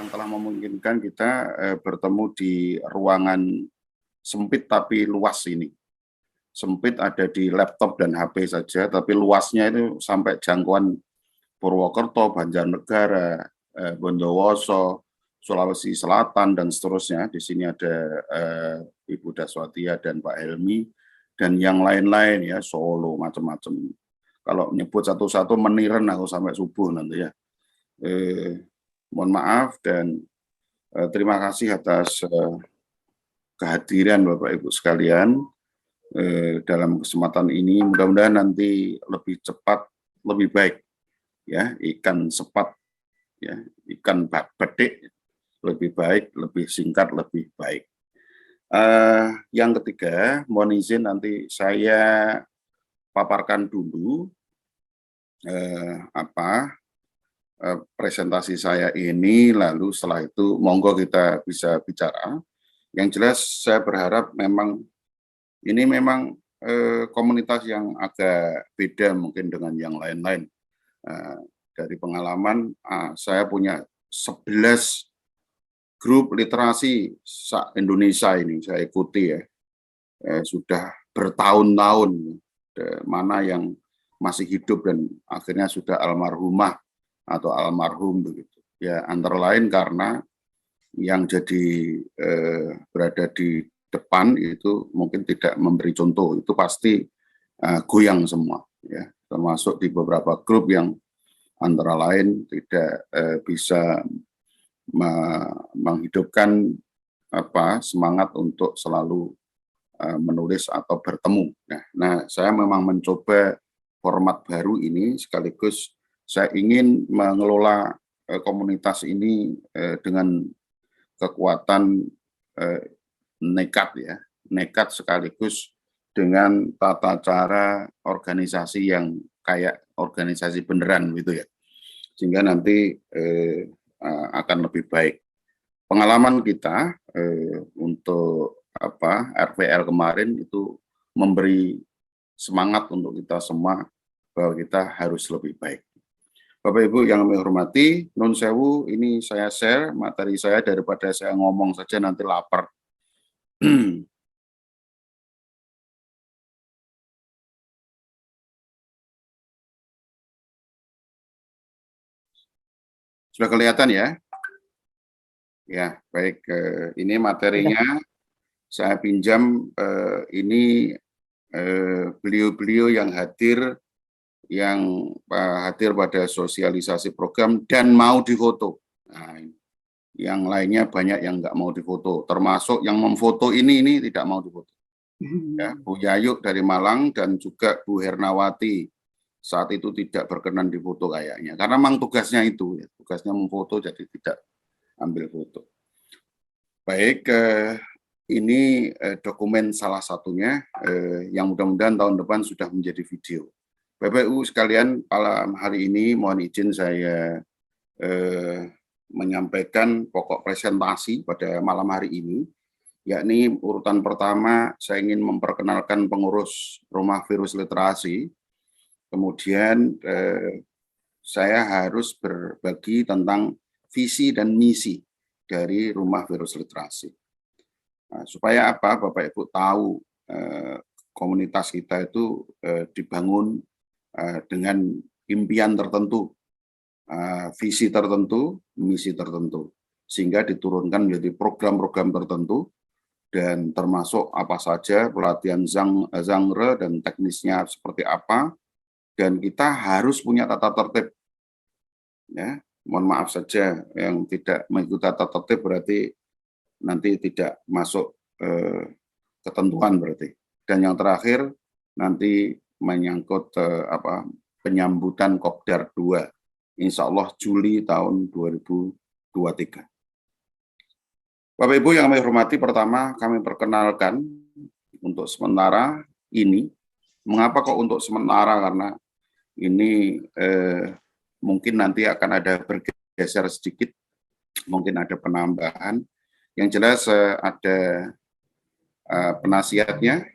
yang telah memungkinkan kita bertemu di ruangan sempit tapi luas ini. Sempit ada di laptop dan HP saja, tapi luasnya itu sampai jangkauan Purwokerto, Banjarnegara, Bondowoso, Sulawesi Selatan, dan seterusnya. Di sini ada Ibu Daswatia dan Pak Helmi, dan yang lain-lain ya, Solo, macam-macam. Kalau menyebut satu-satu meniren aku sampai subuh nanti ya. Mohon maaf dan terima kasih atas kehadiran Bapak Ibu sekalian dalam kesempatan ini. Mudah-mudahan nanti lebih cepat, lebih baik ya, ikan sepat ya, ikan batik lebih baik, lebih singkat, lebih baik. Yang ketiga, mohon izin nanti saya paparkan dulu presentasi saya ini, lalu setelah itu monggo kita bisa bicara. Yang jelas saya berharap ini memang komunitas yang agak beda mungkin dengan yang lain-lain. Dari pengalaman, saya punya 11 grup literasi Indonesia ini saya ikuti ya. Sudah bertahun-tahun, mana yang masih hidup dan akhirnya sudah almarhumah atau almarhum begitu. Ya antara lain karena yang jadi berada di depan itu mungkin tidak memberi contoh, itu pasti goyang semua ya, termasuk di beberapa grup yang antara lain tidak bisa menghidupkan semangat untuk selalu menulis atau bertemu. Nah, saya memang mencoba format baru ini, sekaligus saya ingin mengelola komunitas ini dengan kekuatan nekat sekaligus dengan tata cara organisasi yang kayak organisasi beneran gitu ya, sehingga nanti akan lebih baik. Pengalaman kita untuk RPL kemarin itu memberi semangat untuk kita semua bahwa kita harus lebih baik. Bapak Ibu yang kami hormati, nun sewu, ini saya share materi saya daripada saya ngomong saja nanti lapar. Sudah kelihatan ya? Ya, baik. Ini materinya saya pinjam. Ini beliau-beliau yang hadir pada sosialisasi program dan mau difoto. Nah, yang lainnya banyak yang nggak mau difoto, termasuk yang memfoto ini tidak mau difoto. Ya, Bu Yayuk dari Malang dan juga Bu Hernawati saat itu tidak berkenan difoto kayaknya, karena memang tugasnya itu, ya, tugasnya memfoto jadi tidak ambil foto. Baik, ini dokumen salah satunya yang mudah-mudahan tahun depan sudah menjadi video. Bapak Ibu sekalian, malam hari ini mohon izin saya menyampaikan pokok presentasi pada malam hari ini, yakni urutan pertama saya ingin memperkenalkan pengurus Rumah Virus Literasi, kemudian saya harus berbagi tentang visi dan misi dari Rumah Virus Literasi. Nah, supaya apa, Bapak Ibu tahu komunitas kita itu dibangun dengan impian tertentu, visi tertentu, misi tertentu, sehingga diturunkan menjadi program-program tertentu, dan termasuk apa saja pelatihan genre dan teknisnya seperti apa, dan kita harus punya tata tertib. Ya, mohon maaf saja yang tidak mengikuti tata tertib berarti nanti tidak masuk ketentuan berarti. Dan yang terakhir nanti menyangkut penyambutan Kopdar 2. Insya Allah Juli tahun 2023. Bapak Ibu yang kami hormati, pertama kami perkenalkan untuk sementara ini. Mengapa kok untuk sementara? Karena ini mungkin nanti akan ada bergeser sedikit, mungkin ada penambahan. Yang jelas ada penasihatnya,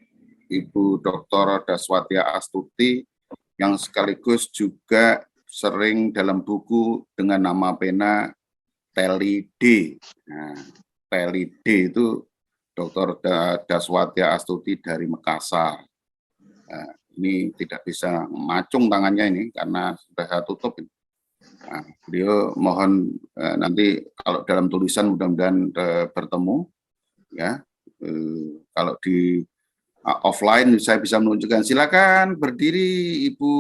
Ibu Dr. Daswatia Astuti, yang sekaligus juga sering dalam buku dengan nama pena Teli D. Nah, Teli D itu Dr. Daswatya Astuti dari Makassar. Nah, ini tidak bisa macung tangannya ini karena sudah saya tutup. Nah, beliau mohon nanti kalau dalam tulisan mudah-mudahan bertemu ya. Kalau di offline saya bisa menunjukkan silakan berdiri Ibu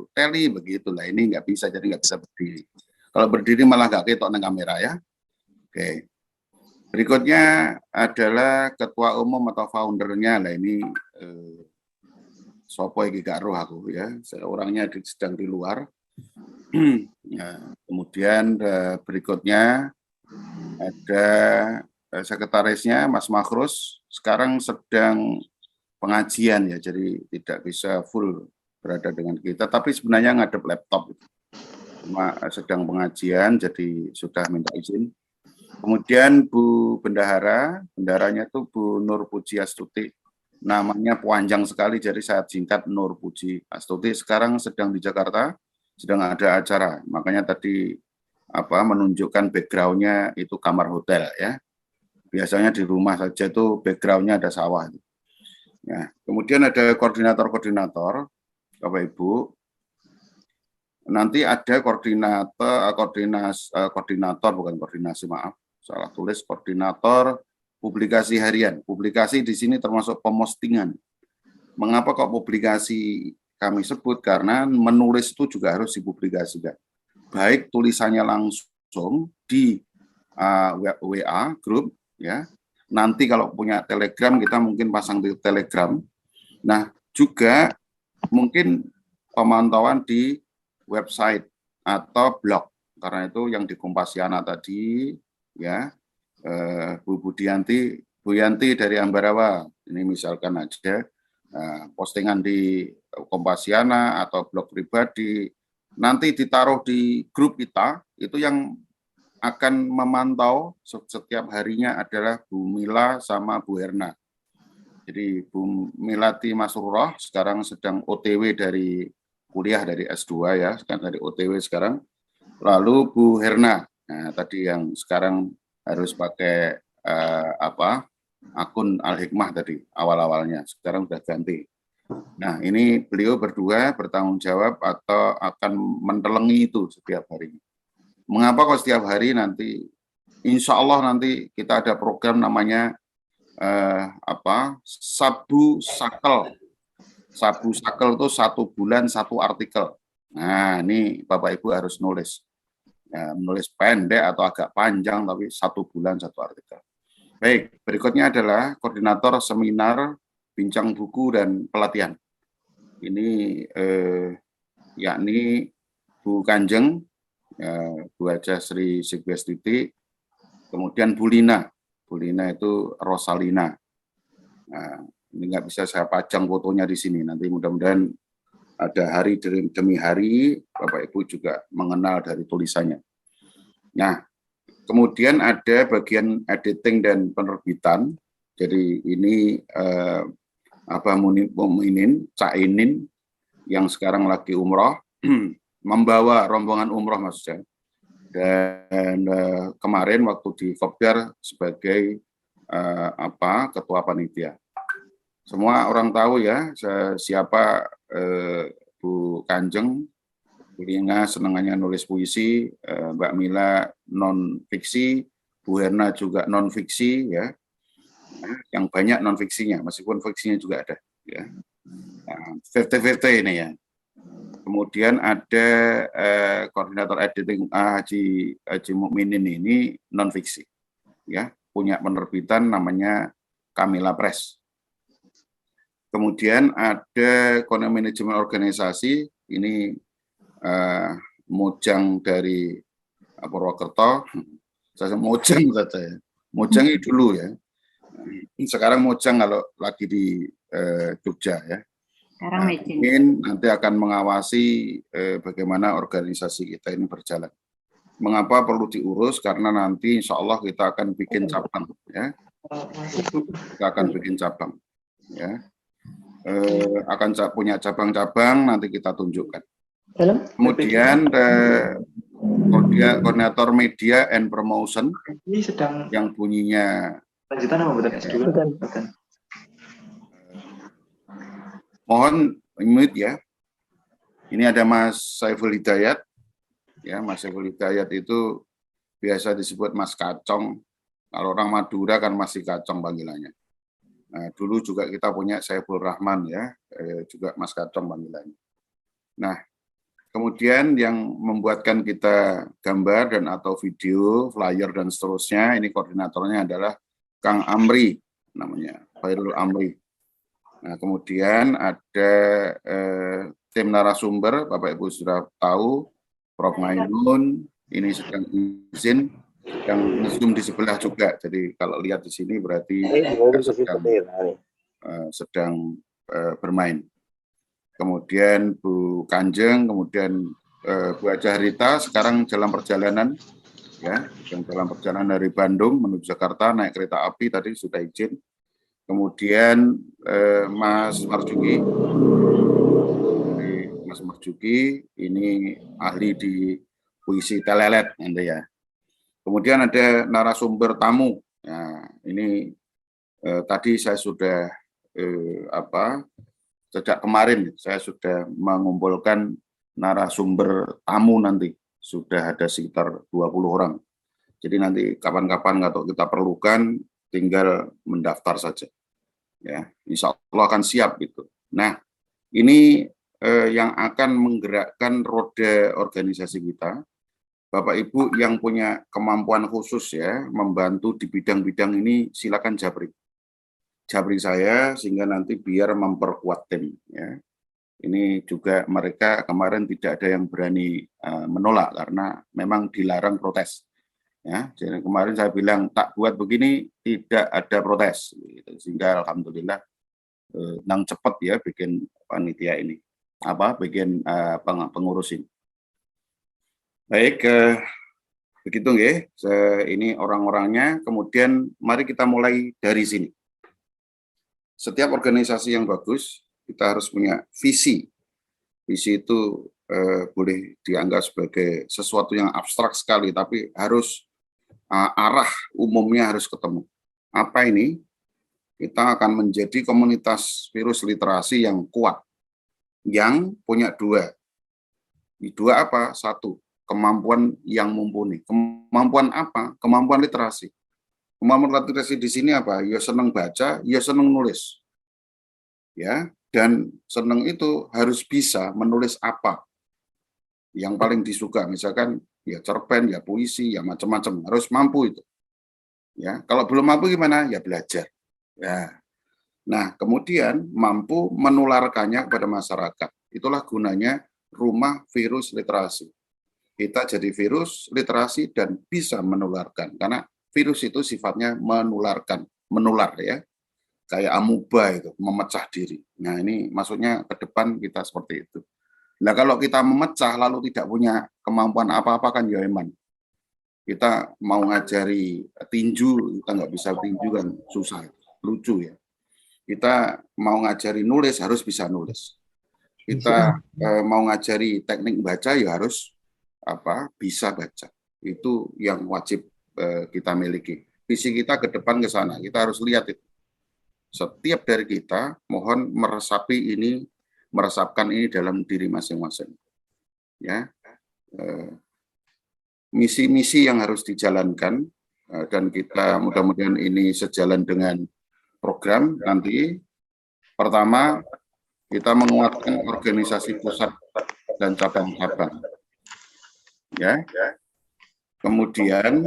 Teli begitulah, ini nggak bisa, jadi nggak bisa berdiri. Kalau berdiri malah nggak ketok nang kamera ya. Oke. Berikutnya adalah ketua umum atau foundernya. Nah ini sopo iki gak roh aku ya, orangnya sedang di luar. Ya, kemudian berikutnya ada sekretarisnya Mas Makhrus, sekarang sedang pengajian ya, jadi tidak bisa full berada dengan kita, tapi sebenarnya ngadep laptop, cuma sedang pengajian, jadi sudah minta izin. Kemudian Bu Bendahara, bendaharanya itu Bu Nur Puji Astuti, namanya panjang sekali, jadi saya singkat Nur Puji Astuti, sekarang sedang di Jakarta, sedang ada acara, makanya tadi menunjukkan background-nya itu kamar hotel ya. Biasanya di rumah saja itu background-nya ada sawah. Ya, kemudian ada koordinator-koordinator, Bapak Ibu. Nanti ada koordinator bukan koordinasi, maaf, salah tulis, koordinator publikasi harian. Publikasi di sini termasuk pemostingan. Mengapa kok publikasi kami sebut? Karena menulis itu juga harus dipublikasikan. Baik tulisannya langsung di WA grup ya. Nanti kalau punya Telegram kita mungkin pasang di Telegram. Nah, juga mungkin pemantauan di website atau blog, karena itu yang di Kompasiana tadi ya, Bu Yanti dari Ambarawa ini misalkan aja postingan di Kompasiana atau blog pribadi nanti ditaruh di grup kita, itu yang akan memantau setiap harinya adalah Bu Mila sama Bu Herna. Jadi Bu Milati Masrurah sekarang sedang OTW dari kuliah dari S2 ya, sekarang dari OTW sekarang. Lalu Bu Herna, nah tadi yang sekarang harus pakai akun Al-Hikmah tadi awal-awalnya, sekarang sudah ganti. Nah ini beliau berdua bertanggung jawab atau akan mentelengi itu setiap hari. Mengapa kok setiap hari? Nanti insya Allah nanti kita ada program namanya Sabu Sakel. Sabu Sakel itu 1 bulan 1 artikel. Nah, ini Bapak Ibu harus nulis. Ya, menulis pendek atau agak panjang, tapi 1 bulan 1 artikel. Baik, berikutnya adalah koordinator seminar, bincang buku, dan pelatihan. Ini yakni Bu Kanjeng, Bu Haja Sri Sigwestuti, kemudian Bu Lina. Bu Lina itu Rosalina. Nah, ini nggak bisa saya pajang fotonya di sini. Nanti mudah-mudahan ada hari demi hari, Bapak Ibu juga mengenal dari tulisannya. Nah, kemudian ada bagian editing dan penerbitan. Jadi ini Abah Muminin, Cainin, yang sekarang lagi umroh, membawa rombongan umroh maksudnya. Dan kemarin waktu di Kopdar sebagai ketua panitia. Semua orang tahu ya siapa Bu Kanjeng, Bu Lina senangannya nulis puisi, Mbak Mila non fiksi, Bu Herna juga non fiksi ya. Yang banyak non fiksinya, meskipun fiksinya juga ada ya. Nah, 50-50 ini ya. Kemudian ada koordinator editing Haji Mukminin ini non fiksi ya, punya penerbitan namanya Kamila Press. Kemudian ada manajemen organisasi, ini Mojang dari Purwokerto, saya Mojang saja ya. Mojang ini dulu ya. Sekarang Mojang kalau lagi di Jogja ya. Nah, mungkin nanti akan mengawasi bagaimana organisasi kita ini berjalan. Mengapa perlu diurus? Karena nanti insya Allah kita akan bikin cabang ya. Kita akan bikin cabang ya. Akan punya cabang-cabang nanti kita tunjukkan. Kemudian koordinator media and promotion. Ini sedang yang bunyinya lanjutan apa betul S2? Bukan. Mohon mute ya. Ini ada Mas Saiful Hidayat. Ya, Mas Saiful Hidayat itu biasa disebut Mas Kacong. Kalau orang Madura kan masih Kacong panggilannya. Nah, dulu juga kita punya Saiful Rahman ya, juga Mas Kacong panggilannya. Nah, kemudian yang membuatkan kita gambar dan atau video, flyer dan seterusnya, ini koordinatornya adalah Kang Amri, namanya Khairul Amri. Nah, kemudian ada tim narasumber, Bapak Ibu sudah tahu, Prof. Mainun, ini sedang izin, yang Zoom di sebelah juga. Jadi kalau lihat di sini berarti sedang bermain. Kemudian Bu Kanjeng, kemudian Bu Aja Rita sekarang dalam perjalanan, ya, dalam perjalanan dari Bandung menuju Jakarta naik kereta api tadi sudah izin. Kemudian Mas Marjuki, Mas Marjuki ini ahli di puisi telelet, nanti ya. Kemudian ada narasumber tamu. Nah, ini tadi saya sudah sejak kemarin saya sudah mengumpulkan narasumber tamu nanti. Sudah ada sekitar 20 orang. Jadi nanti kapan-kapan kalau kita perlukan tinggal mendaftar saja. Ya, insya Allah akan siap gitu. Nah, ini yang akan menggerakkan roda organisasi kita. Bapak Ibu yang punya kemampuan khusus ya membantu di bidang-bidang ini silakan Jabri saya sehingga nanti biar memperkuat tim ya. Ini juga mereka kemarin tidak ada yang berani menolak karena memang dilarang protes. Ya, jadi kemarin saya bilang tak buat begini tidak ada protes gitu. Sehingga alhamdulillah nang cepat ya bikin panitia ini bikin pengurus ini. Baik, begitu nggih. Ini orang-orangnya. Kemudian mari kita mulai dari sini. Setiap organisasi yang bagus kita harus punya visi. Visi itu boleh dianggap sebagai sesuatu yang abstrak sekali, tapi harus arah umumnya harus ketemu. Apa ini? Kita akan menjadi komunitas virus literasi yang kuat, yang punya dua. Dua apa? Satu, kemampuan yang mumpuni. Kemampuan apa? Kemampuan literasi. Kemampuan literasi di sini apa? Ya senang baca, ya senang nulis. Ya, dan senang itu harus bisa menulis apa yang paling disuka. Misalkan ya cerpen, ya puisi, ya macam-macam. Harus mampu itu. Ya, kalau belum mampu gimana? Ya belajar. Ya. Nah, kemudian mampu menularkannya kepada masyarakat. Itulah gunanya rumah virus literasi. Kita jadi virus literasi dan bisa menularkan. Karena virus itu sifatnya menularkan, menular ya. Kayak amuba itu, memecah diri. Nah, ini maksudnya ke depan kita seperti itu. Nah, kalau kita memecah lalu tidak punya kemampuan apa-apa kan ya eman. Kita mau ngajari tinju, kita nggak bisa tinju kan susah, lucu ya. Kita mau ngajari nulis harus bisa nulis. Kita mau ngajari teknik baca ya harus bisa baca. Itu yang wajib kita miliki. Visi kita ke depan ke sana. Kita harus lihat itu. Setiap dari kita mohon meresapkan ini dalam diri masing-masing. Ya, misi-misi yang harus dijalankan dan kita mudah-mudahan ini sejalan dengan program nanti. Pertama, kita menguatkan organisasi pusat dan cabang-cabang. Ya. Kemudian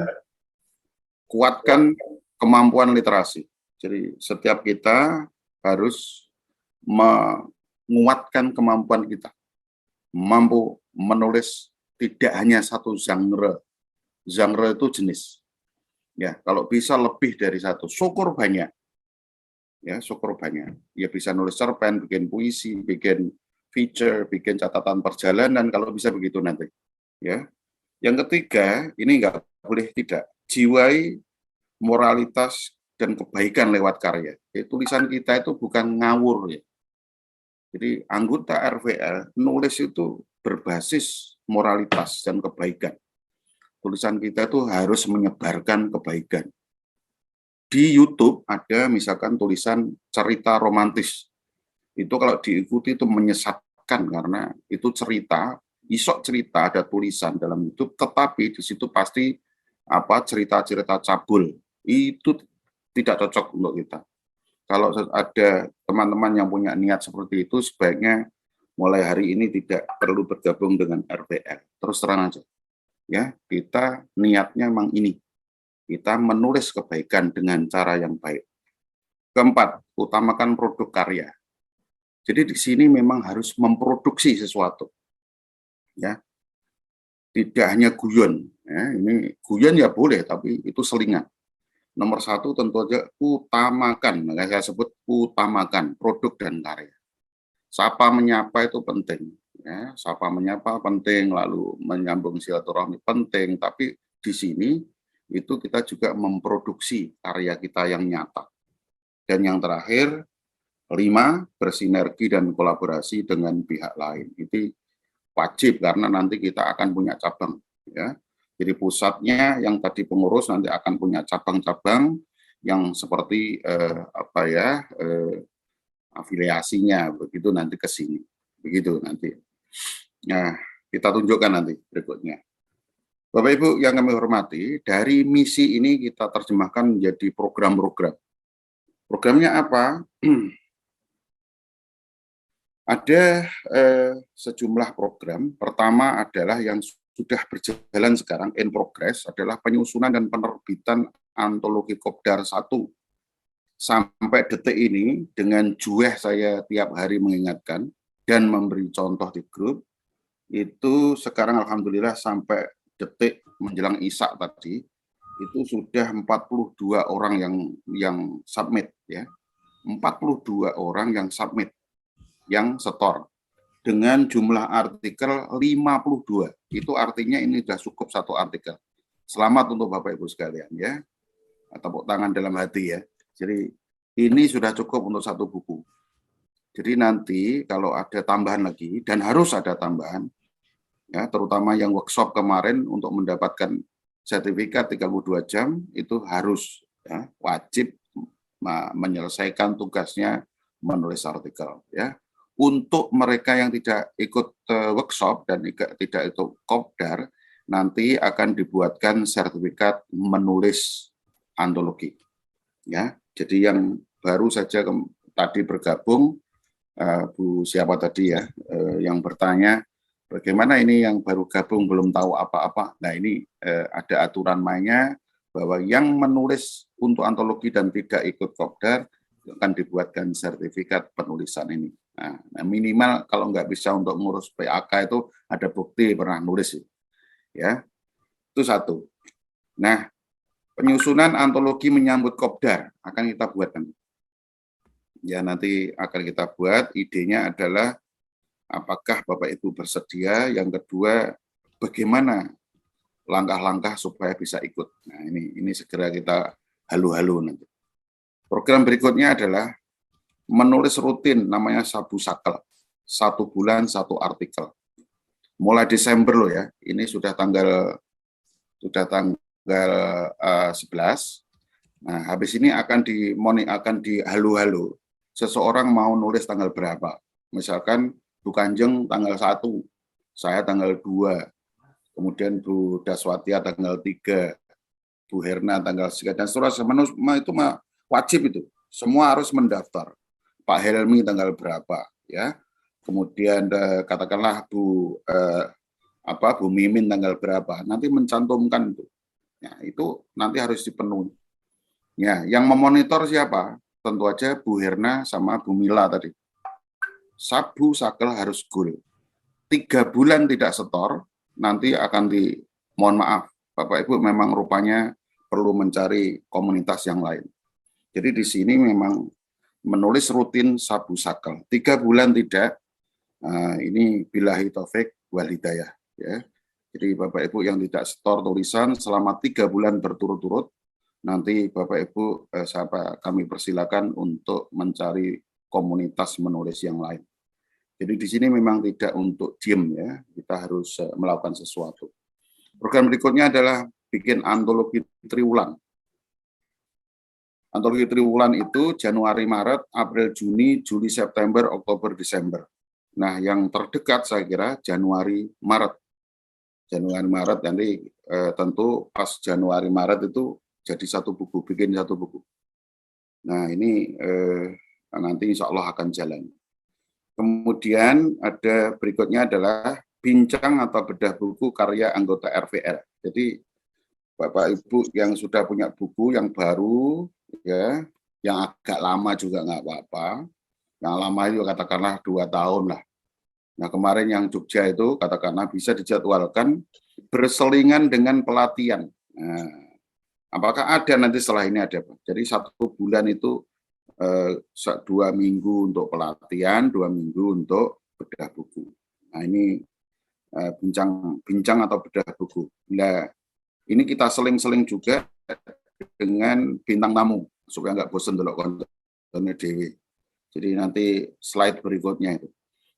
kuatkan kemampuan literasi. Jadi setiap kita harus menguatkan kemampuan kita. Mampu menulis tidak hanya satu genre. Genre itu jenis. Ya, kalau bisa lebih dari satu, syukur banyak. Ya, syukur banyak. Ya bisa nulis cerpen, bikin puisi, bikin feature, bikin catatan perjalanan kalau bisa begitu nanti. Ya. Yang ketiga, ini nggak boleh tidak jiwai moralitas dan kebaikan lewat karya. Jadi, tulisan kita itu bukan ngawur ya. Jadi anggota RVL nulis itu berbasis moralitas dan kebaikan. tulisan kita itu harus menyebarkan kebaikan. Di YouTube ada misalkan tulisan cerita romantis. Itu kalau diikuti itu menyesatkan karena itu cerita, isok cerita ada tulisan dalam YouTube, tetapi di situ pasti cerita-cerita cabul. Itu tidak cocok untuk kita. Kalau ada teman-teman yang punya niat seperti itu, sebaiknya mulai hari ini tidak perlu bergabung dengan RPL. Terus terang aja. Ya, kita niatnya memang ini. Kita menulis kebaikan dengan cara yang baik. Keempat, utamakan produk karya. Jadi di sini memang harus memproduksi sesuatu. Ya. Tidak hanya guyon. Ya, ini guyon ya boleh, tapi itu selingan. Nomor satu tentu saja utamakan, saya sebut utamakan produk dan karya. Sapa menyapa itu penting. Ya, sapa menyapa penting, lalu menyambung silaturahmi penting, tapi di sini itu kita juga memproduksi karya kita yang nyata. Dan yang terakhir, 5, bersinergi dan kolaborasi dengan pihak lain. Itu wajib karena nanti kita akan punya cabang. Ya. Jadi pusatnya yang tadi pengurus nanti akan punya cabang-cabang yang seperti afiliasinya, begitu nanti ke sini. Begitu nanti. Nah, kita tunjukkan nanti berikutnya. Bapak Ibu yang kami hormati, dari misi ini kita terjemahkan menjadi program-program. Programnya apa? Ada sejumlah program. Pertama adalah yang sudah berjalan sekarang, in progress, adalah penyusunan dan penerbitan antologi Kopdar 1. Sampai detik ini, dengan jueh saya tiap hari mengingatkan dan memberi contoh di grup, itu sekarang alhamdulillah sampai detik menjelang Isya tadi, itu sudah 42 orang yang submit, ya. 42 orang yang submit, yang setor. Dengan jumlah artikel 52. Itu artinya ini sudah cukup satu artikel. Selamat untuk Bapak Ibu sekalian, ya. Tepuk tangan dalam hati, ya. Jadi ini sudah cukup untuk satu buku. Jadi nanti kalau ada tambahan lagi, dan harus ada tambahan, ya, terutama yang workshop kemarin untuk mendapatkan sertifikat 32 jam, itu harus, ya, wajib menyelesaikan tugasnya menulis artikel. Ya. Untuk mereka yang tidak ikut workshop dan tidak ikut Kopdar, nanti akan dibuatkan sertifikat menulis antologi. Ya, jadi yang baru saja tadi bergabung, Bu siapa tadi ya, yang bertanya, bagaimana ini yang baru gabung belum tahu apa-apa. Nah ini ada aturan mainnya bahwa yang menulis untuk antologi dan tidak ikut Kopdar akan dibuatkan sertifikat penulisan ini. Nah, minimal kalau nggak bisa untuk ngurus PAK itu ada bukti pernah nulis. Ya, itu satu. Nah, penyusunan antologi menyambut Kopdar akan kita buat nanti. Ya, nanti akan kita buat. Idenya adalah apakah Bapak Ibu bersedia? Yang kedua, bagaimana langkah-langkah supaya bisa ikut. Nah, ini segera kita halu-halu nanti. Program berikutnya adalah menulis rutin, namanya Sabu Sakel. 1 bulan 1 artikel. Mulai Desember loh ya. Ini sudah tanggal 11. Nah, habis ini akan dihalu-halu. Seseorang mau nulis tanggal berapa. Misalkan Bu Kanjeng tanggal 1, saya tanggal 2, kemudian Bu Daswatia tanggal 3, Bu Herna tanggal 3, dan seterusnya. Itu wajib itu. Semua harus mendaftar. Pak Helmi tanggal berapa, ya. Kemudian katakanlah Bu Mimin tanggal berapa. Nanti mencantumkan itu. Ya, itu nanti harus dipenuhi. Ya, yang memonitor siapa? Tentu aja Bu Herna sama Bu Mila tadi. Sabu Sakel harus goal. 3 bulan tidak setor, nanti akan mohon maaf, Bapak Ibu memang rupanya perlu mencari komunitas yang lain. Jadi di sini memang menulis rutin Sabu Sakel. 3 bulan tidak, ini billahi taufik wal hidayah. Ya. Jadi Bapak Ibu yang tidak setor tulisan selama 3 bulan berturut-turut, nanti Bapak Ibu kami persilakan untuk mencari komunitas menulis yang lain. Jadi di sini memang tidak untuk diem ya, kita harus melakukan sesuatu. Program berikutnya adalah bikin antologi triwulan. Antologi triwulan itu Januari, Maret, April, Juni, Juli, September, Oktober, Desember. Nah, yang terdekat saya kira Januari, Maret. Januari, Maret nanti tentu pas Januari, Maret itu jadi satu buku, bikin satu buku. Nah, ini nanti insya Allah akan jalan. Kemudian ada berikutnya adalah bincang atau bedah buku karya anggota RVL. Jadi Bapak Ibu yang sudah punya buku yang baru, ya, yang agak lama juga nggak apa-apa. Yang lama itu katakanlah 2 tahun lah. Nah, kemarin yang Jogja itu katakanlah bisa dijadwalkan berselingan dengan pelatihan. Nah, apakah ada nanti setelah ini ada? Jadi 1 bulan itu 2 minggu untuk pelatihan, 2 minggu untuk bedah buku. Nah, ini bincang atau bedah buku. Nah, ini kita seling-seling juga dengan bintang tamu supaya nggak bosan dulu kontennya dewi. Jadi nanti slide berikutnya itu.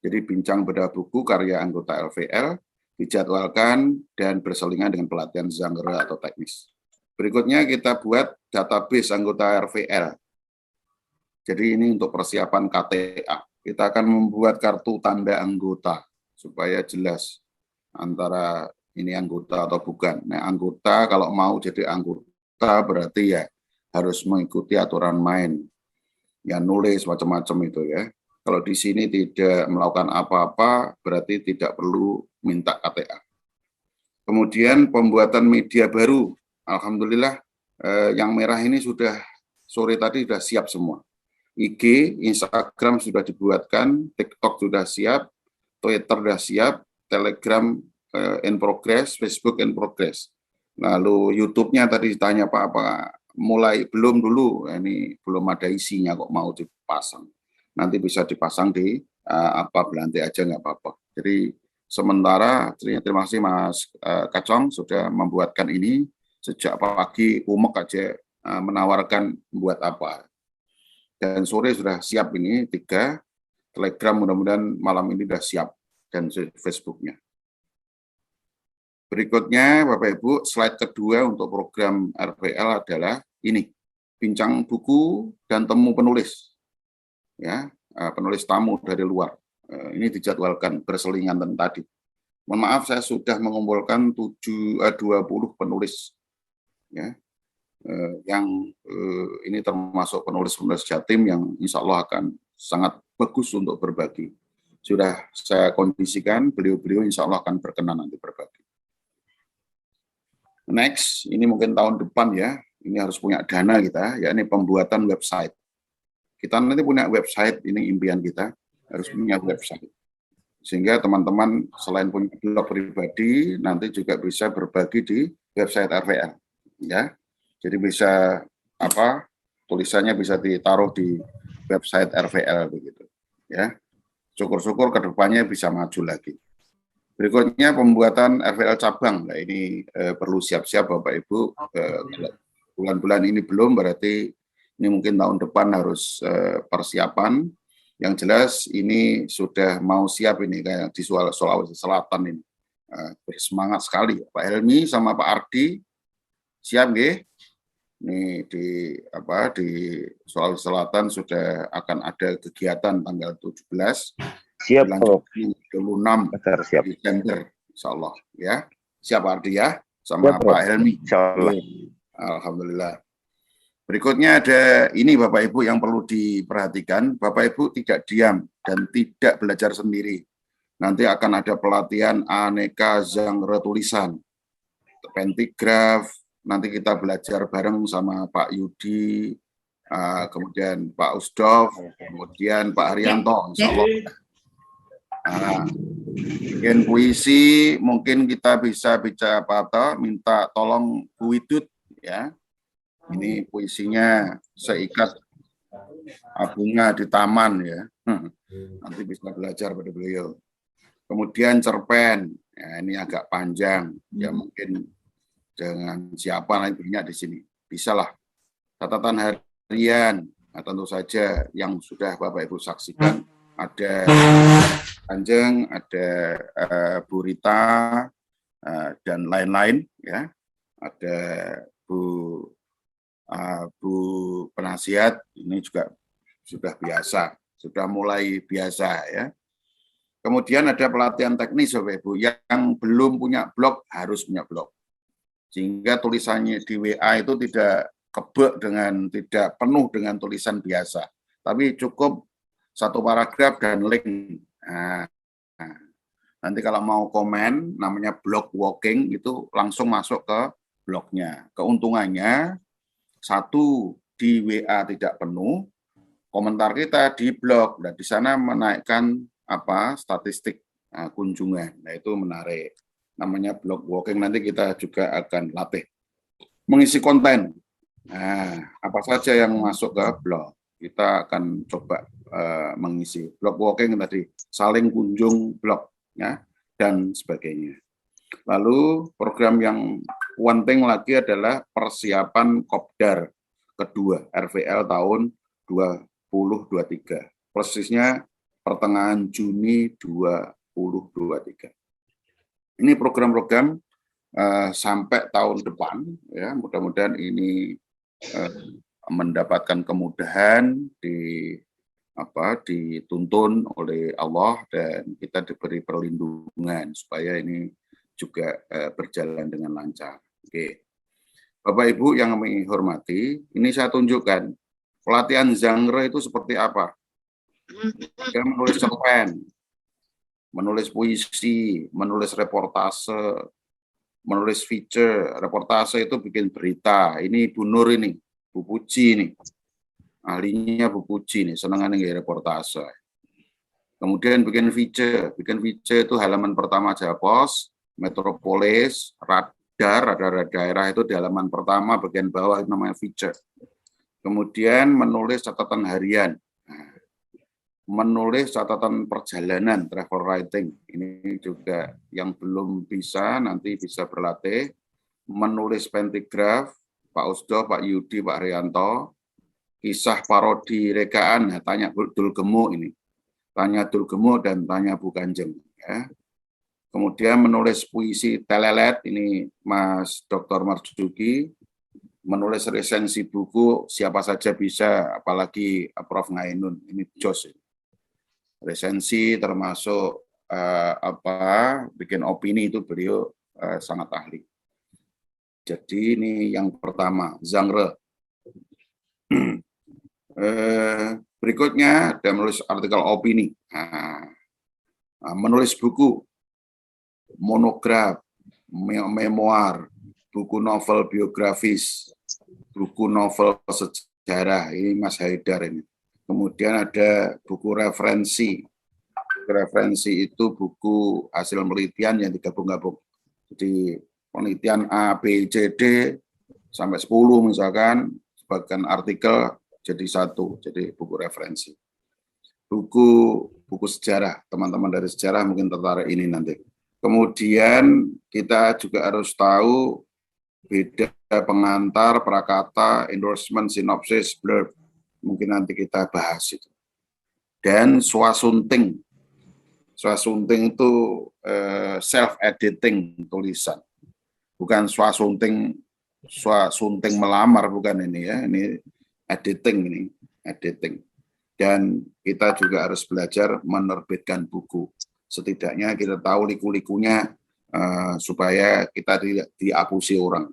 Jadi bincang bedah buku karya anggota LVL dijadwalkan dan berselingan dengan pelatihan genre atau teknis. Berikutnya kita buat database anggota RVL. Jadi ini untuk persiapan KTA. Kita akan membuat kartu tanda anggota supaya jelas antara ini anggota atau bukan. Nah, anggota kalau mau jadi anggota berarti ya harus mengikuti aturan main. Ya nulis macam-macam itu ya. Kalau di sini tidak melakukan apa-apa berarti tidak perlu minta KTA. Kemudian pembuatan media baru. Alhamdulillah yang merah ini sudah sore tadi sudah siap semua. IG, Instagram sudah dibuatkan, TikTok sudah siap, Twitter sudah siap, Telegram in progress, Facebook in progress. Lalu YouTube-nya tadi ditanya Pak, apa mulai belum dulu, ini belum ada isinya kok mau dipasang. Nanti bisa dipasang di berlantai aja nggak apa-apa. Jadi sementara terima kasih Mas Kacong sudah membuatkan ini sejak pagi umek aja menawarkan buat apa. Dan sore sudah siap ini 3, Telegram mudah-mudahan malam ini sudah siap dan Facebooknya. Berikutnya Bapak Ibu, slide kedua untuk program RVL adalah ini, bincang buku dan temu penulis. Ya, penulis tamu dari luar. Ini dijadwalkan berselingan tadi. Mohon maaf saya sudah mengumpulkan 20 penulis. Ya. Yang ini termasuk penulis-penulis Jatim yang insya Allah akan sangat bagus untuk berbagi. Sudah saya kondisikan, beliau-beliau insya Allah akan berkenan nanti berbagi. Next, ini mungkin tahun depan ya, ini harus punya dana kita, yakni pembuatan website. Kita nanti punya website, ini impian kita, harus punya website. Sehingga teman-teman selain punya blog pribadi, nanti juga bisa berbagi di website RVL. Ya. Jadi bisa tulisannya bisa ditaruh di website RVL begitu. Ya. Syukur-syukur kedepannya bisa maju lagi. Berikutnya pembuatan RVL cabang. Nah, ini perlu siap-siap Bapak Ibu. Bulan-bulan ini belum, berarti ini mungkin tahun depan harus persiapan. Yang jelas ini sudah mau siap ini kayak di Sulawesi Selatan ini. Bersemangat sekali. Pak Helmi sama Pak Ardi siap nggih? Ini di Sulawesi Selatan sudah akan ada kegiatan tanggal 17. Siap, Pak. 26 Desember, insya Allah ya. Siap Ardi ya, sama siap, Pak Helmi. Insya Allah. Alhamdulillah. Berikutnya ada ini Bapak Ibu yang perlu diperhatikan. Bapak Ibu tidak diam dan tidak belajar sendiri. Nanti akan ada pelatihan aneka genre tulisan, pentigraf. Nanti kita belajar bareng sama Pak Yudi, kemudian Pak Usdov, kemudian Pak Haryanto, insya Allah. Bikin puisi, mungkin kita bisa minta tolong Bu Widut ya. Ini puisinya seikat bunga di taman ya. Nanti bisa belajar pada beliau. Kemudian cerpen, ya, ini agak panjang, ya mungkin dengan siapa nantinya di sini. Bisalah. Catatan harian, nah, tentu saja yang sudah Bapak Ibu saksikan ada Kanjeng, ada Bu Rita, dan lain-lain ya. Ada Bu penasihat ini juga sudah biasa, sudah mulai biasa ya. Kemudian ada pelatihan teknis Bapak Ibu, yang belum punya blog harus punya blog. Sehingga tulisannya di WA itu tidak tidak penuh dengan tulisan biasa, tapi cukup satu paragraf dan link. Nah, nanti kalau mau komen, namanya blog walking, itu langsung masuk ke blognya. Keuntungannya, satu, di WA tidak penuh, komentar kita di blog, dan di sana menaikkan statistik kunjungan. Nah, itu menarik. Namanya blog walking, nanti kita juga akan latih. Mengisi konten. Nah, apa saja yang masuk ke blog, kita akan coba mengisi. Blog walking tadi, saling kunjung blog, ya, dan sebagainya. Lalu program yang penting lagi adalah persiapan Kopdar kedua, RVL tahun 2023. Persisnya pertengahan Juni 2023. Ini program-program sampai tahun depan, ya, mudah-mudahan ini mendapatkan kemudahan, dituntun oleh Allah, dan kita diberi perlindungan supaya ini juga berjalan dengan lancar. Oke. Bapak Ibu yang kami hormati, ini saya tunjukkan pelatihan genre itu seperti apa. Dia menulis cerpen, menulis puisi, menulis reportase, menulis feature. Reportase itu bikin berita. Ini Bu Nur ini, Bu Puji ini. Ahlinya Bu Puji nih, senengan nggih reportase. Kemudian bikin feature itu halaman pertama Japos, Metropolis, radar daerah itu di halaman pertama bagian bawah itu namanya feature. Kemudian menulis catatan harian, menulis catatan perjalanan, travel writing. Ini juga yang belum bisa, nanti bisa berlatih. Menulis pentigraf, Pak Usdo, Pak Yudi, Pak Rianto. Kisah parodi rekaan, tanya Dul Gemo ini. Tanya Dul Gemo dan tanya Bu Kanjeng. Ya. Kemudian menulis puisi telelet, ini Mas Dr. Marzuki. Menulis resensi buku, siapa saja bisa, apalagi Prof. Ngainun, ini jos. Resensi termasuk bikin opini itu beliau sangat ahli. Jadi ini yang pertama, genre. Berikutnya ada menulis artikel opini, menulis buku, monograf, memoir, buku novel biografis, buku novel sejarah, ini Mas Haidar ini. Kemudian ada buku referensi. Referensi itu buku hasil penelitian yang digabung-gabung. Jadi penelitian A, B, C, D sampai 10 misalkan, sebagian artikel jadi satu, jadi buku referensi. Buku sejarah, teman-teman dari sejarah mungkin tertarik ini nanti. Kemudian kita juga harus tahu beda pengantar, prakata, endorsement, sinopsis, blurb. Mungkin nanti kita bahas itu. Dan swastunting. Swastunting itu self-editing tulisan. Bukan swastunting melamar, bukan ini ya. Ini editing. Dan kita juga harus belajar menerbitkan buku. Setidaknya kita tahu liku-likunya supaya kita tidak diapusi orang.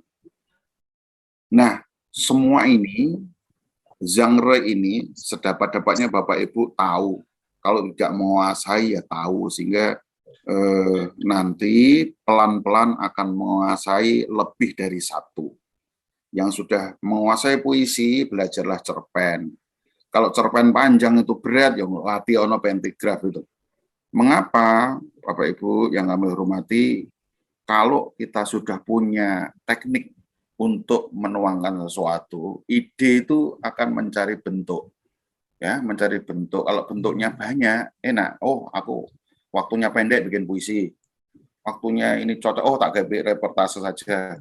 Nah, semua ini, genre ini, sedapat-dapatnya Bapak Ibu tahu. Kalau tidak menguasai ya tahu, sehingga nanti pelan-pelan akan menguasai lebih dari satu. Yang sudah menguasai puisi, belajarlah cerpen. Kalau cerpen panjang itu berat, ya latih ono pentigraf itu. Mengapa, Bapak Ibu yang kami hormati, kalau kita sudah punya teknik untuk menuangkan sesuatu, ide itu akan mencari bentuk. Ya, mencari bentuk. Kalau bentuknya banyak, enak. Oh, aku waktunya pendek bikin puisi. Waktunya ini cocok, oh tak gawe reportase saja.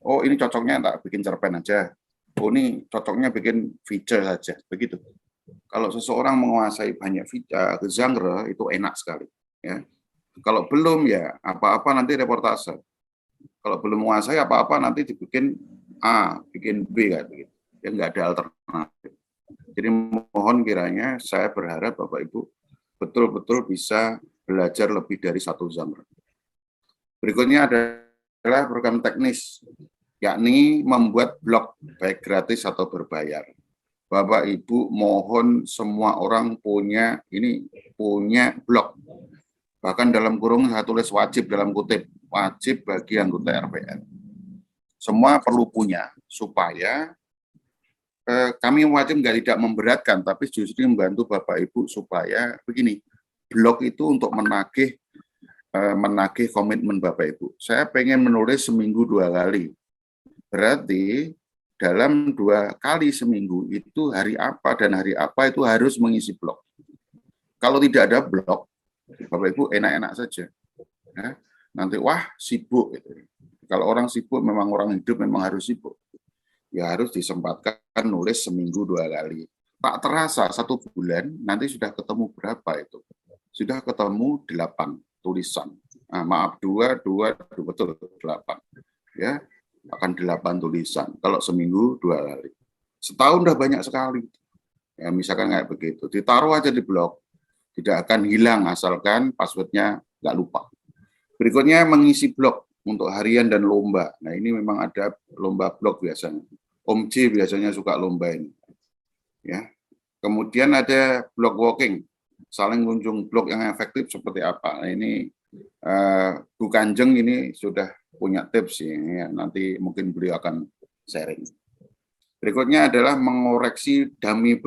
Oh, ini cocoknya tak bikin cerpen aja. Oh, ini cocoknya bikin feature saja. Begitu. Kalau seseorang menguasai banyak genre, itu enak sekali. Ya. Kalau belum, ya apa-apa nanti reportase. Kalau belum menguasai apa-apa nanti dibikin A, bikin B kan begitu. Ya nggak ada alternatif. Jadi mohon kiranya saya berharap Bapak Ibu betul-betul bisa belajar lebih dari 1 jam. Berikutnya adalah program teknis, yakni membuat blog baik gratis atau berbayar. Bapak Ibu mohon semua orang punya blog. Bahkan dalam kurung saya tulis wajib dalam kutip, wajib bagi anggota RPL. Semua perlu punya supaya kami wajib tidak memberatkan, tapi justru membantu Bapak Ibu supaya begini, blog itu untuk menagih komitmen Bapak Ibu. Saya pengen menulis seminggu 2 kali. Berarti dalam 2 kali seminggu itu hari apa dan hari apa itu harus mengisi blog. Kalau tidak ada blog, Bapak Ibu enak-enak saja. Ya, nanti wah sibuk. Gitu. Kalau orang sibuk memang orang hidup memang harus sibuk. Ya harus disempatkan nulis seminggu 2 kali. Tak terasa 1 bulan nanti sudah ketemu berapa itu? Sudah ketemu 8 tulisan. Nah, maaf 2 betul 8. Ya, akan 8 tulisan. Kalau seminggu 2 kali. Setahun udah banyak sekali. Ya, misalkan kayak begitu. Ditaruh aja di blog. Tidak akan hilang asalkan passwordnya nggak lupa. Berikutnya mengisi blog untuk harian dan lomba. Nah ini memang ada lomba blog biasanya. Om J biasanya suka lomba ini. Ya. Kemudian ada blog walking, saling kunjung blog yang efektif seperti apa. Nah ini Bu Kanjeng ini sudah punya tips ya. Nanti mungkin beliau akan sharing. Berikutnya adalah mengoreksi dummy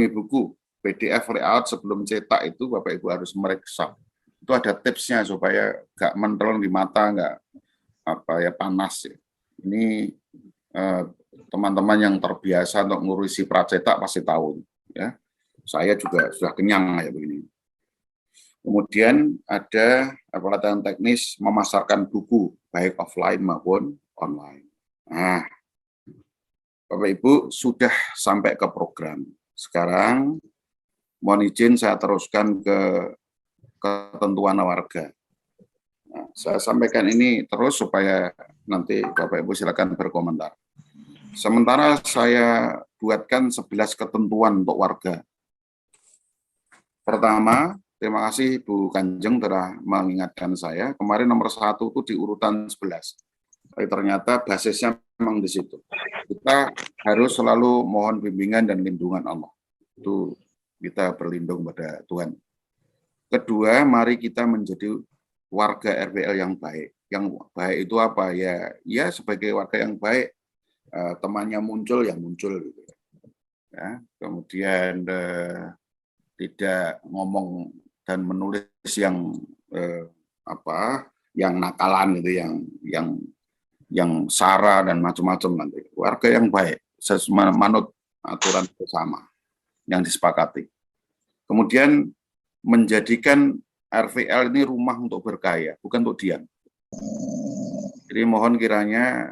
buku PDF layout sebelum cetak itu Bapak Ibu harus meriksa. Itu ada tipsnya supaya nggak mentelon di mata, nggak panas ya. Ini teman-teman yang terbiasa untuk ngurusi pracetak pasti tahu ya. Saya juga sudah kenyang ya begini. Kemudian ada pelatihan teknis memasarkan buku baik offline maupun online. Nah, Bapak Ibu sudah sampai ke program. Sekarang mohon izin saya teruskan ke ketentuan warga. Nah, saya sampaikan ini terus supaya nanti Bapak Ibu silakan berkomentar. Sementara saya buatkan 11 ketentuan untuk warga. Pertama, terima kasih Bu Kanjeng telah mengingatkan saya. Kemarin nomor 1 itu di urutan 11. Tapi ternyata basisnya memang di situ. Kita harus selalu mohon bimbingan dan lindungan Allah. Itu kita berlindung pada Tuhan. Kedua, mari kita menjadi warga RPL yang baik. Yang baik itu apa? Ya sebagai warga yang baik, temannya muncul, yang muncul. Gitu. Ya, kemudian tidak ngomong dan menulis yang nakalan itu, yang sara dan macam-macam nanti. Warga yang baik, manut aturan bersama yang disepakati. Kemudian menjadikan RVL ini rumah untuk berkarya, bukan untuk diam. Jadi mohon kiranya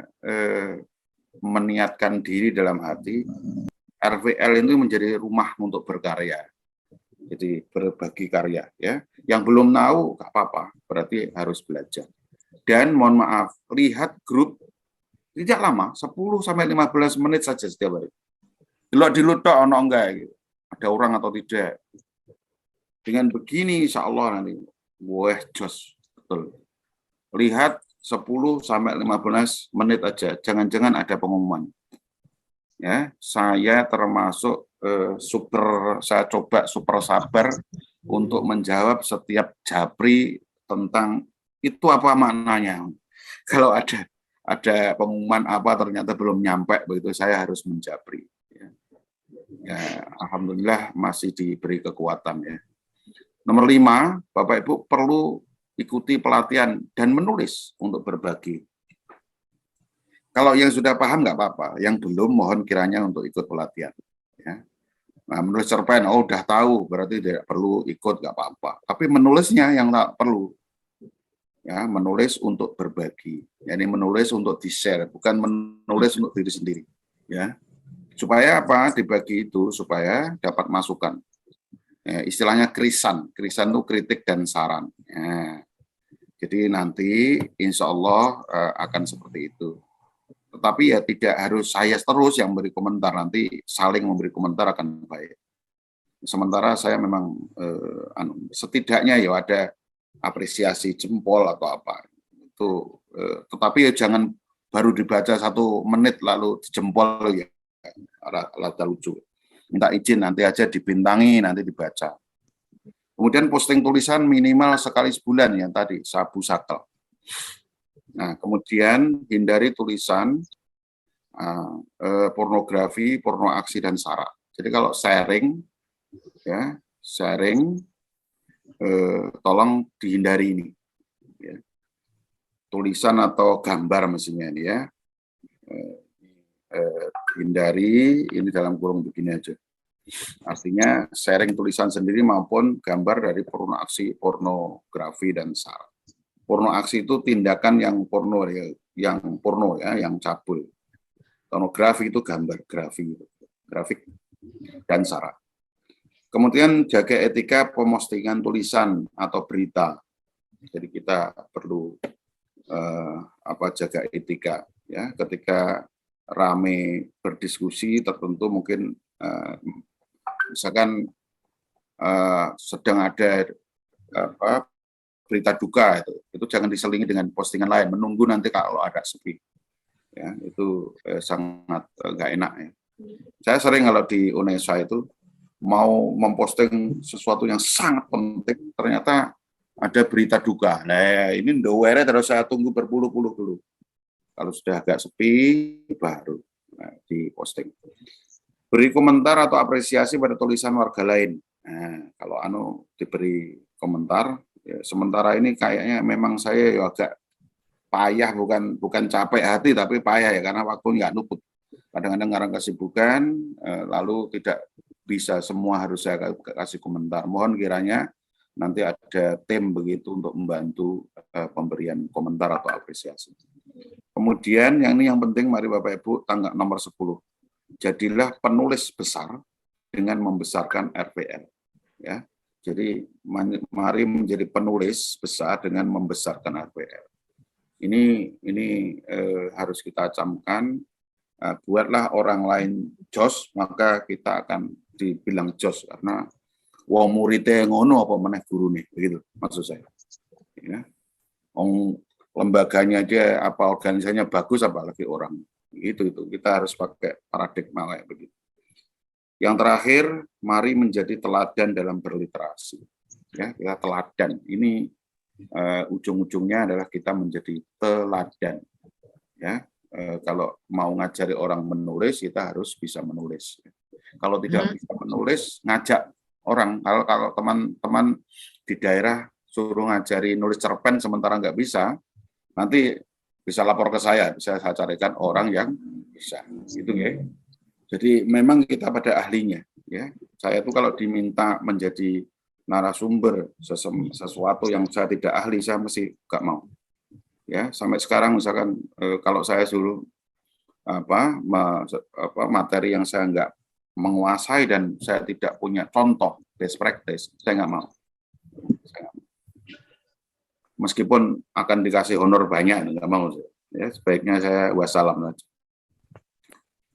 meniatkan diri dalam hati, RVL itu menjadi rumah untuk berkarya. Jadi berbagi karya ya. Yang belum tahu nggak apa-apa, berarti harus belajar. Dan mohon maaf, lihat grup tidak lama, 10-15 menit saja setiap hari. Dilot tok ono enggak gitu. Ada orang atau tidak. Dengan begini insya Allah nanti jos betul. Lihat 10-15 menit aja, jangan-jangan ada pengumuman. Ya, saya termasuk saya coba super sabar untuk menjawab setiap japri tentang itu apa maknanya. Kalau ada pengumuman apa ternyata belum nyampe begitu, saya harus menjapri. Ya, alhamdulillah masih diberi kekuatan ya. Nomor 5, Bapak Ibu perlu ikuti pelatihan dan menulis untuk berbagi. Kalau yang sudah paham nggak apa-apa, yang belum mohon kiranya untuk ikut pelatihan. Ya. Nah, menulis cerpen, udah tahu, berarti tidak perlu ikut, nggak apa-apa. Tapi menulisnya yang tak perlu. Ya, menulis untuk berbagi. Yani menulis untuk di-share, bukan menulis untuk diri sendiri. Ya. Supaya apa? Dibagi itu supaya dapat masukan. Ya, istilahnya krisan itu kritik dan saran. Ya. Jadi nanti insya Allah akan seperti itu. Tetapi ya tidak harus saya terus yang beri komentar, nanti saling memberi komentar akan baik. Sementara saya memang setidaknya ya ada apresiasi jempol atau apa itu, tetapi ya jangan baru dibaca 1 menit lalu jempol ya, rada lucu. Minta izin nanti aja dibintangi, nanti dibaca. Kemudian posting tulisan minimal sekali sebulan yang tadi sabu sakel. Nah, kemudian hindari tulisan pornografi, porno aksi dan sara. Jadi kalau sharing, ya sharing, tolong dihindari ini. Ya. Tulisan atau gambar mestinya ini ya, hindari ini dalam kurung begini aja. Artinya sharing tulisan sendiri maupun gambar dari porno aksi, pornografi dan sara. Porno aksi itu tindakan yang porno ya, yang cabul. Pornografi itu gambar, grafik dan sara. Kemudian jaga etika pemostingan tulisan atau berita. Jadi kita perlu jaga etika ya, ketika rame berdiskusi tertentu mungkin misalkan sedang ada berita duka itu jangan diselingi dengan postingan lain, menunggu nanti kalau ada sepi. Ya, itu sangat nggak enak ya. Saya sering kalau di UNESA itu mau memposting sesuatu yang sangat penting, ternyata ada berita duka. Nah, ini ndowere terus saya tunggu berpuluh-puluh dulu. Kalau sudah agak sepi baru diposting. Beri komentar atau apresiasi pada tulisan warga lain. Nah, kalau diberi komentar, ya, sementara ini kayaknya memang saya ya agak payah, bukan capek hati tapi payah ya, karena waktu nggak nuput. Kadang-kadang karena kesibukan, lalu tidak bisa semua harus saya kasih komentar. Mohon kiranya nanti ada tim begitu untuk membantu pemberian komentar atau apresiasi. Kemudian yang penting, mari Bapak Ibu, tanggal nomor 10. Jadilah penulis besar dengan membesarkan RPL. Ya, jadi mari menjadi penulis besar dengan membesarkan RPL. Ini harus kita camkan. Buatlah orang lain jos, maka kita akan dibilang jos karena wong muridnya ngono apa meneh gurune, begitu maksud saya. Ya. Lembaganya aja apa organisasinya bagus, apalagi orang. Itu kita harus pakai paradigma kayak begitu. Yang terakhir, mari menjadi teladan dalam berliterasi. Ya, kita teladan. Ini ujung-ujungnya adalah kita menjadi teladan. Ya, kalau mau ngajari orang menulis, kita harus bisa menulis. Kalau tidak bisa menulis, ngajak orang. Kalau teman-teman di daerah suruh ngajari nulis cerpen sementara nggak bisa, nanti bisa lapor ke saya, bisa saya carikan orang yang bisa. Gitu ya. Jadi memang kita pada ahlinya. Ya, saya tuh kalau diminta menjadi narasumber sesuatu yang saya tidak ahli, saya mesti nggak mau. Ya, sampai sekarang misalkan kalau saya suruh materi yang saya nggak menguasai dan saya tidak punya contoh best practice, saya nggak mau. Meskipun akan dikasih honor banyak, nggak mau. Ya, sebaiknya saya wassalam saja.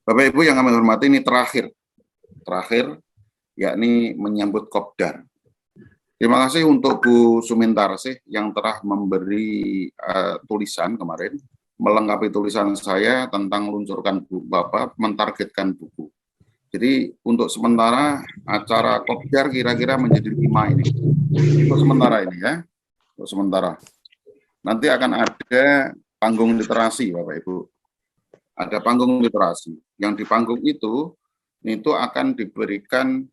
Bapak Ibu yang kami hormati, ini terakhir, yakni menyambut Kopdar. Terima kasih untuk Bu Sumintarsih yang telah memberi tulisan kemarin, melengkapi tulisan saya tentang luncurkan buku, mentargetkan buku. Jadi untuk sementara acara Kopdar kira-kira menjadi 5 ini. Untuk sementara ini ya, untuk sementara. Nanti akan ada panggung literasi, Bapak Ibu. Ada panggung literasi. Yang di panggung itu akan diberikan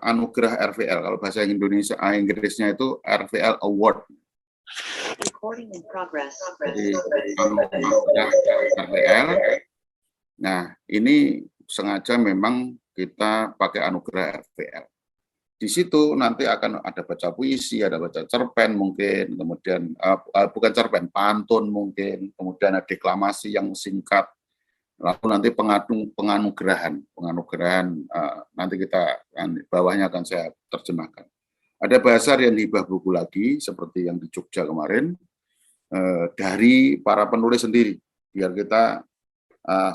anugerah RVL. Kalau bahasa Inggrisnya itu RVL Award. Jadi anugerah RVL. Nah, ini sengaja memang kita pakai anugerah RVL. Di situ nanti akan ada baca puisi, ada baca cerpen mungkin, kemudian bukan cerpen, pantun mungkin, kemudian ada deklamasi yang singkat. Lalu nanti penganugerahan nanti kita bawahnya akan saya terjemahkan. Ada bahasa yang hibah buku lagi seperti yang di Jogja kemarin. dari para penulis sendiri, biar kita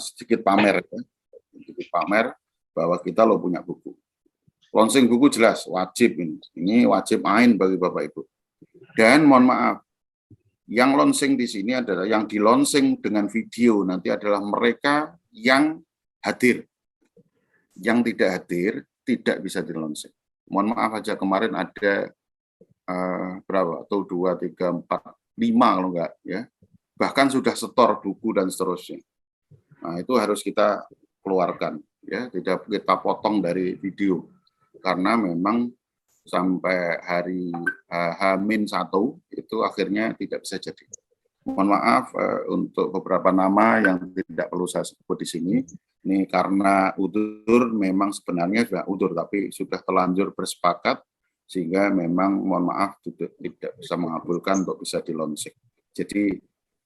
sedikit pamer, ya. Sedikit pamer bahwa kita lo punya buku. Launching buku jelas wajib ini wajib main bagi Bapak Ibu. Dan mohon maaf, yang launching di sini adalah yang di launching dengan video nanti adalah mereka yang hadir. Yang tidak hadir tidak bisa di launching. Mohon maaf aja kemarin ada berapa? Tuh 2, 3, 4, 5 kalau enggak ya. Bahkan sudah setor buku dan seterusnya. Nah, itu harus kita keluarkan ya, tidak kita potong dari video. Karena memang sampai hari H-1 itu akhirnya tidak bisa jadi. Mohon maaf untuk beberapa nama yang tidak perlu saya sebut di sini. Ini karena udur, memang sebenarnya sudah udur, tapi sudah terlanjur bersepakat, sehingga memang mohon maaf tidak bisa mengabulkan untuk bisa di launching. Jadi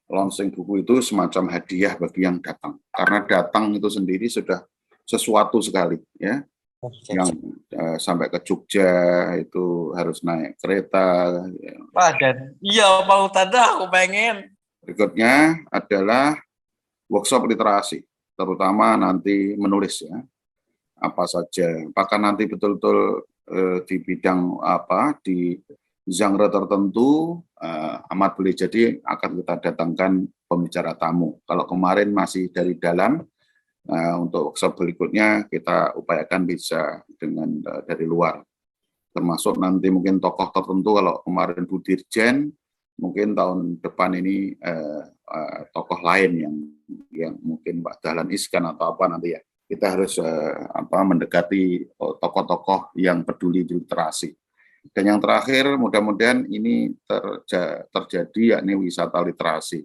launching buku itu semacam hadiah bagi yang datang. Karena datang itu sendiri sudah sesuatu sekali, ya. Yang sampai ke Jogja itu harus naik kereta. Wah, dan iya Pak Ustadz, aku pengen. Berikutnya adalah workshop literasi, terutama nanti menulis ya, apa saja. Apakah nanti betul-betul di bidang apa, di genre tertentu, amat boleh jadi akan kita datangkan pembicara tamu. Kalau kemarin masih dari dalam, untuk workshop berikutnya kita upayakan bisa dengan dari luar, termasuk nanti mungkin tokoh tertentu. Kalau kemarin Bu Dirjen, mungkin tahun depan ini tokoh lain yang mungkin Pak Dahlan Iskan atau apa nanti ya. Kita harus mendekati tokoh-tokoh yang peduli di literasi. Dan yang terakhir, mudah-mudahan ini terjadi, yakni wisata literasi.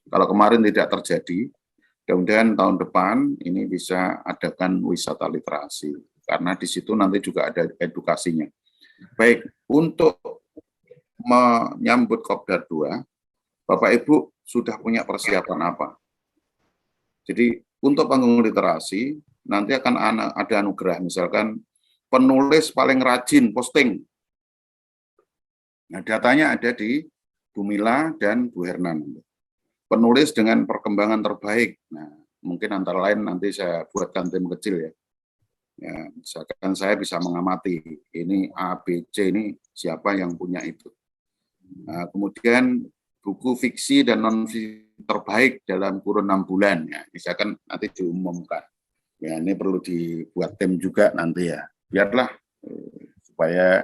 Kalau kemarin tidak terjadi, mudah-mudahan tahun depan ini bisa adakan wisata literasi, karena di situ nanti juga ada edukasinya. Baik, untuk menyambut Kopdar 2, Bapak Ibu sudah punya persiapan apa? Jadi untuk panggung literasi nanti akan ada anugerah, misalkan penulis paling rajin posting. Nah, datanya ada di Bu Mila dan Bu Hernan. Penulis dengan perkembangan terbaik. Nah, mungkin antara lain nanti saya buatkan tim kecil ya. Ya, misalkan saya bisa mengamati ini A, B, C ini siapa yang punya itu. Nah, kemudian buku fiksi dan non-fiksi terbaik dalam kurun 6 bulan ya, misalkan nanti diumumkan. Ya, ini perlu dibuat tim juga nanti ya. Biarlah supaya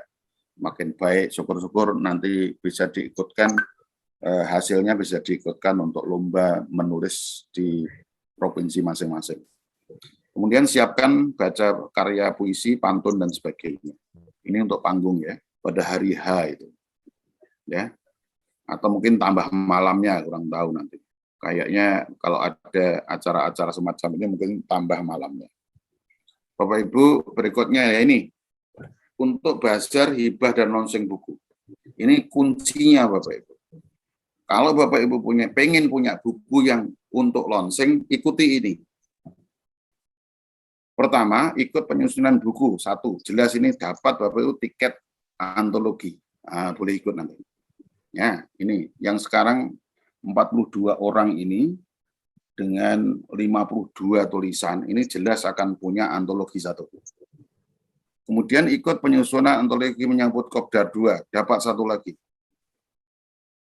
makin baik, syukur-syukur nanti bisa diikutkan, hasilnya bisa diikutkan untuk lomba menulis di provinsi masing-masing. Kemudian siapkan baca karya puisi, pantun dan sebagainya. Ini untuk panggung ya, pada hari H itu. Ya. Atau mungkin tambah malamnya, kurang tahu nanti. Kayaknya kalau ada acara-acara semacam ini mungkin tambah malamnya. Bapak Ibu, berikutnya ya ini. Untuk bazar, hibah dan launching buku. Ini kuncinya Bapak Ibu. Kalau Bapak Ibu pengen punya buku yang untuk launching, ikuti ini. Pertama, ikut penyusunan buku. 1, jelas ini dapat Bapak Ibu tiket antologi. Boleh ikut nanti. Ya, ini yang sekarang 42 orang ini dengan 52 tulisan, ini jelas akan punya antologi 1. Kemudian ikut penyusunan antologi menyambut Kopdar 2, dapat 1 lagi.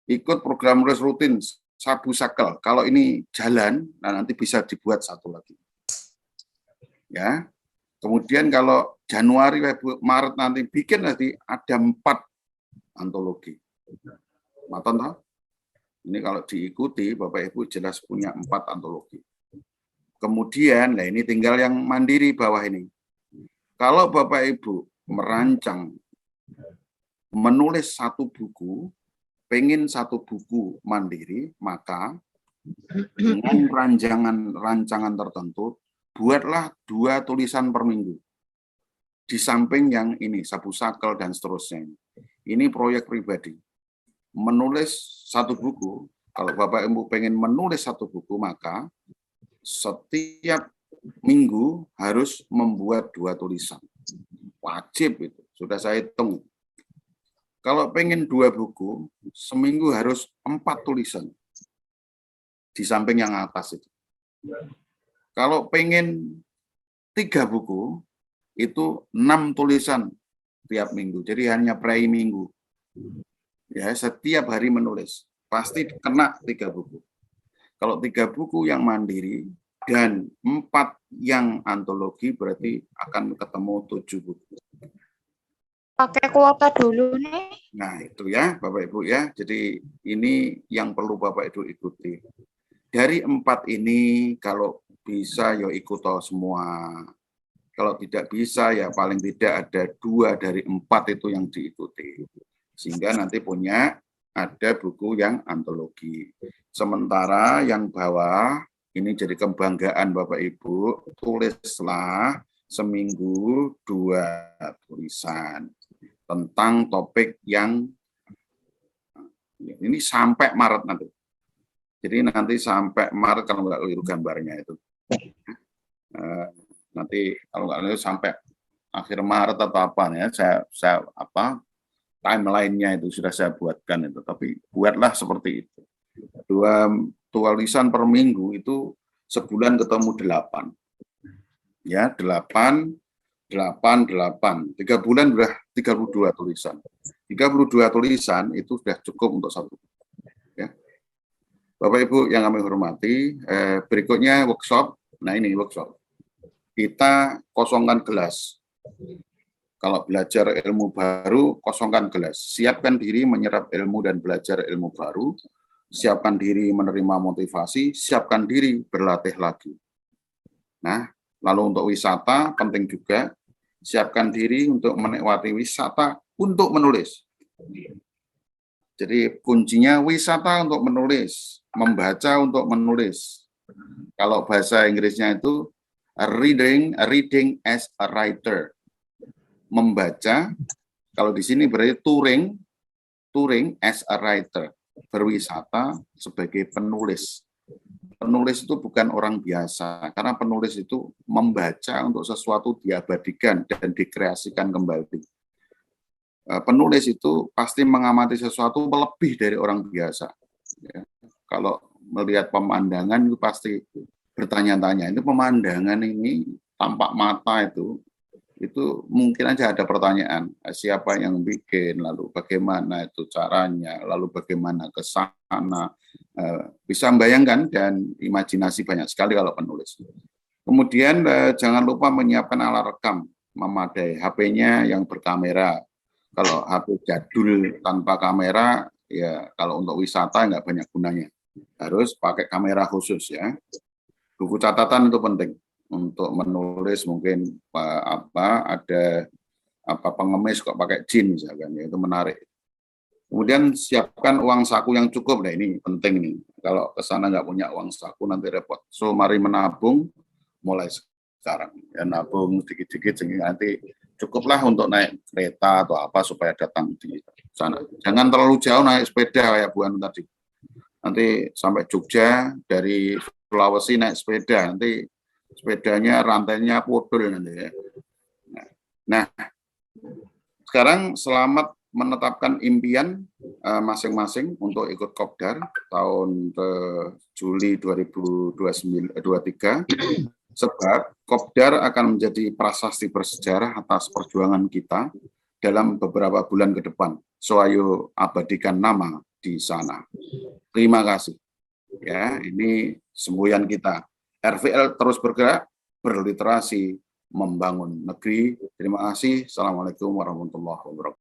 Ikut program nulis rutin Sabu Sakel. Kalau ini jalan, nah nanti bisa dibuat 1 lagi. Ya. Kemudian kalau Januari, Maret nanti bikin nanti ada 4 antologi. Maton tahu? Ini kalau diikuti Bapak Ibu jelas punya 4 antologi. Kemudian, nah ini tinggal yang mandiri bawah ini. Kalau Bapak Ibu merancang menulis 1 buku, pengen 1 buku mandiri, maka dengan rancangan tertentu, buatlah 2 tulisan per minggu. Di samping yang ini, Sabu Sakel dan seterusnya. Ini proyek pribadi. Menulis 1 buku, kalau Bapak Ibu pengen menulis 1 buku, maka setiap minggu harus membuat 2 tulisan. Wajib itu, sudah saya hitung. Kalau pengen 2 buku, seminggu harus 4 tulisan. Di samping yang atas itu. Kalau pengen 3 buku, itu 6 tulisan tiap minggu. Jadi hanya per minggu. Ya, setiap hari menulis. Pasti kena 3 buku. Kalau 3 buku yang mandiri dan 4 yang antologi, berarti akan ketemu 7 buku. Pakai kuota dulu nih. Nah, itu ya Bapak Ibu ya. Jadi ini yang perlu Bapak Ibu ikuti. Dari 4 ini kalau bisa ya ikut semua. Kalau tidak bisa ya paling tidak ada 2 dari 4 itu yang diikuti. Sehingga nanti punya ada buku yang antologi. Sementara yang bawah ini jadi kebanggaan Bapak Ibu, tulislah seminggu 2 tulisan tentang topik yang ini sampai Maret nanti. Jadi nanti sampai Maret kalau nggak keliru gambarnya itu. Nanti kalau nggak keliru sampai akhir Maret atau apa ya, saya timeline-nya itu sudah saya buatkan itu. Tapi buatlah seperti itu. 2 tulisan per minggu itu sebulan ketemu 8. Ya, 8, 3 bulan sudah 32 tulisan. 32 tulisan itu sudah cukup untuk 1 buku. Ya. Bapak Ibu yang kami hormati, berikutnya workshop. Nah ini workshop. Kita kosongkan gelas. Kalau belajar ilmu baru, kosongkan gelas. Siapkan diri menyerap ilmu dan belajar ilmu baru. Siapkan diri menerima motivasi. Siapkan diri berlatih lagi. Nah, lalu untuk wisata, penting juga. Siapkan diri untuk menikmati wisata untuk menulis. Jadi kuncinya wisata untuk menulis, membaca untuk menulis. Kalau bahasa Inggrisnya itu reading as a writer. Membaca, kalau di sini berarti touring as a writer. Berwisata sebagai penulis. Penulis itu bukan orang biasa, karena penulis itu membaca untuk sesuatu diabadikan dan dikreasikan kembali. Penulis itu pasti mengamati sesuatu lebih dari orang biasa. Ya. Kalau melihat pemandangan itu pasti bertanya-tanya, itu pemandangan ini tampak mata itu mungkin aja ada pertanyaan, siapa yang bikin, lalu bagaimana itu caranya, lalu bagaimana ke sana, bisa membayangkan dan imajinasi banyak sekali kalau penulis. Kemudian jangan lupa menyiapkan alat rekam memadai, HP-nya yang berkamera. Kalau HP jadul tanpa kamera, ya kalau untuk wisata nggak banyak gunanya. Harus pakai kamera khusus ya. Buku catatan itu penting. Untuk menulis mungkin ada pengemis kok pakai jin misalkan, ya, itu menarik. Kemudian siapkan uang saku yang cukup, nah ini penting nih. Kalau ke sana nggak punya uang saku nanti repot. So mari menabung mulai sekarang. Ya nabung sedikit-sedikit sehingga nanti cukuplah untuk naik kereta atau apa supaya datang di sana. Jangan terlalu jauh naik sepeda kayak Bu Anu tadi. Nanti sampai Jogja dari Sulawesi naik sepeda nanti sepedanya rantainya pudul nanti ya. Nah, sekarang selamat menetapkan impian masing-masing untuk ikut Kopdar tahun Juli 2023, sebab Kopdar akan menjadi prasasti bersejarah atas perjuangan kita dalam beberapa bulan ke depan. So ayo abadikan nama di sana. Terima kasih. Ya, ini semboyan kita. RVL terus bergerak, berliterasi, membangun negeri. Terima kasih. Assalamualaikum warahmatullahi wabarakatuh.